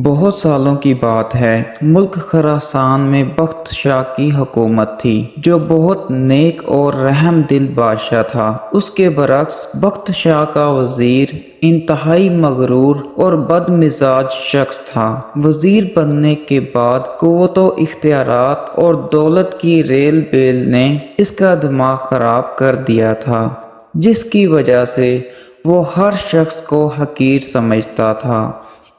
بہت سالوں کی بات ہے، ملک خراسان میں بخت شاہ کی حکومت تھی جو بہت نیک اور رحم دل بادشاہ تھا۔ اس کے برعکس بخت شاہ کا وزیر انتہائی مغرور اور بد مزاج شخص تھا۔ وزیر بننے کے بعد قوت و اختیارات اور دولت کی ریل بیل نے اس کا دماغ خراب کر دیا تھا، جس کی وجہ سے وہ ہر شخص کو حقیر سمجھتا تھا۔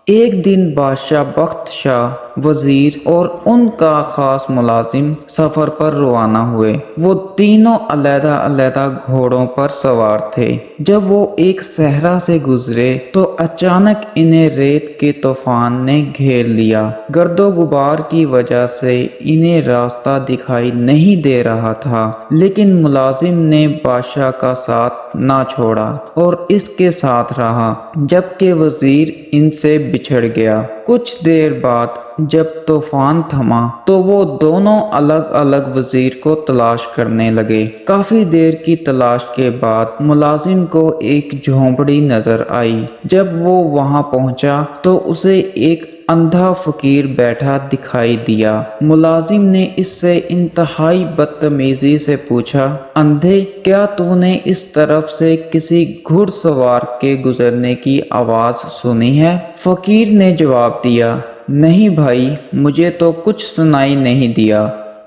ایک دن بادشاہ بخت شاہ، وزیر اور ان کا خاص ملازم سفر پر روانہ ہوئے۔ وہ تینوں علیحدہ علیحدہ گھوڑوں پر سوار تھے۔ جب وہ ایک صحرا سے گزرے تو اچانک انہیں ریت کے طوفان نے گھیر لیا۔ گرد و غبار کی وجہ سے انہیں راستہ دکھائی نہیں دے رہا تھا، لیکن ملازم نے بادشاہ کا ساتھ نہ چھوڑا اور اس کے ساتھ رہا جبکہ وزیر ان سے بچھڑ گیا۔ کچھ دیر بعد جب طوفان تھما تو وہ دونوں الگ الگ وزیر کو تلاش کرنے لگے۔ کافی دیر کی تلاش کے بعد ملازم کو ایک جھونپڑی نظر آئی۔ جب وہ وہاں پہنچا تو اسے ایک اندھا فقیر بیٹھا دکھائی دیا۔ ملازم نے اس سے انتہائی بدتمیزی سے پوچھا، اندھے، کیا تو نے اس طرف سے کسی گھڑ سوار کے گزرنے کی آواز سنی ہے؟ فقیر نے جواب دیا، نہیں بھائی، مجھے تو کچھ سنائی نہیں دیا۔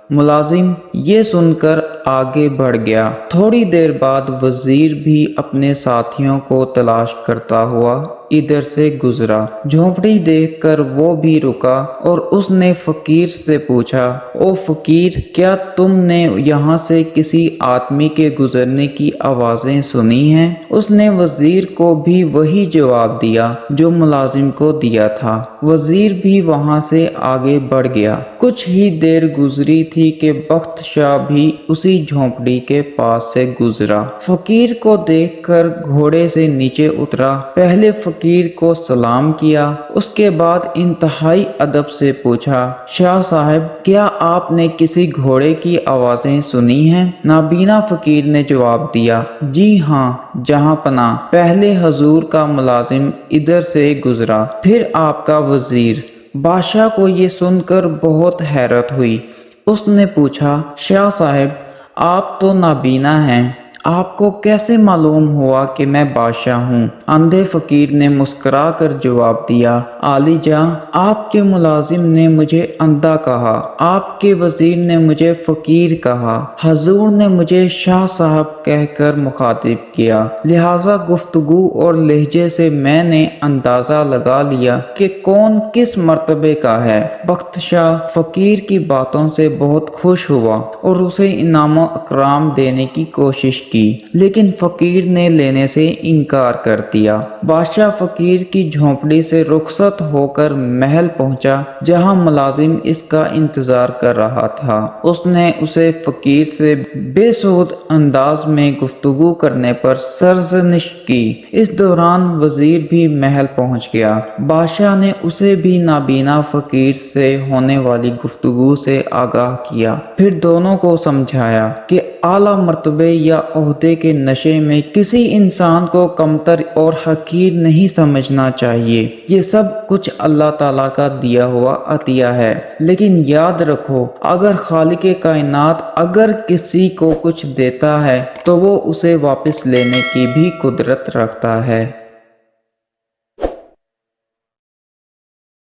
ملازم یہ سن کر آگے بڑھ گیا۔ تھوڑی دیر بعد وزیر بھی اپنے ساتھیوں کو تلاش کرتا ہوا ادھر سے گزرا۔ جھونپڑی دیکھ کر وہ بھی رکا اور اس نے فقیر سے پوچھا، او فقیر، کیا تم نے یہاں سے کسی آدمی کے گزرنے کی آوازیں سنی ہیں؟ اس نے وزیر کو بھی وہی جواب دیا جو ملازم کو دیا تھا۔ وزیر بھی وہاں سے آگے بڑھ گیا۔ کچھ ہی دیر گزری تھی کہ بخت شاہ بھی اسی جھونپڑی کے پاس سے گزرا۔ فقیر کو دیکھ کر گھوڑے سے نیچے اترا۔ پہلے فقیر کو سلام کیا، اس کے بعد انتہائی ادب سے پوچھا، شاہ صاحب، کیا آپ نے کسی گھوڑے کی آوازیں سنی ہیں؟ نابینا فقیر نے جواب دیا، جی ہاں جہاں پناہ، پہلے حضور کا ملازم ادھر سے گزرا، پھر آپ کا وزیر۔ بادشاہ کو یہ سن کر بہت حیرت ہوئی۔ اس نے پوچھا، شاہ صاحب، آپ تو نابینا ہیں، آپ کو کیسے معلوم ہوا کہ میں بادشاہ ہوں؟ اندھے فقیر نے مسکرا کر جواب دیا، عالی جاں، آپ کے ملازم نے مجھے اندھا کہا، آپ کے وزیر نے مجھے فقیر کہا، حضور نے مجھے شاہ صاحب کہہ کر مخاطب کیا، لہٰذا گفتگو اور لہجے سے میں نے اندازہ لگا لیا کہ کون کس مرتبے کا ہے۔ بخت شاہ فقیر کی باتوں سے بہت خوش ہوا اور اسے انعام و اکرام دینے کی کوشش کی، لیکن فقیر نے لینے سے انکار کر دیا۔ بادشاہ فقیر کی جھونپڑی سے رخصت ہو کر محل پہنچا جہاں ملازم اس کا انتظار کر رہا تھا۔ اس نے اسے فقیر سے بے سود انداز میں گفتگو کرنے پر سرزنش کی۔ اس دوران وزیر بھی محل پہنچ گیا۔ بادشاہ نے اسے بھی نابینا فقیر سے ہونے والی گفتگو سے آگاہ کیا، پھر دونوں کو سمجھایا کہ اعلیٰ مرتبے یا عہدے کے نشے میں کسی انسان کو کمتر اور حقیر نہیں سمجھنا چاہیے۔ یہ سب کچھ اللہ تعالیٰ کا دیا ہوا عطیہ ہے، لیکن یاد رکھو، اگر خالق کائنات اگر کسی کو کچھ دیتا ہے تو وہ اسے واپس لینے کی بھی قدرت رکھتا ہے۔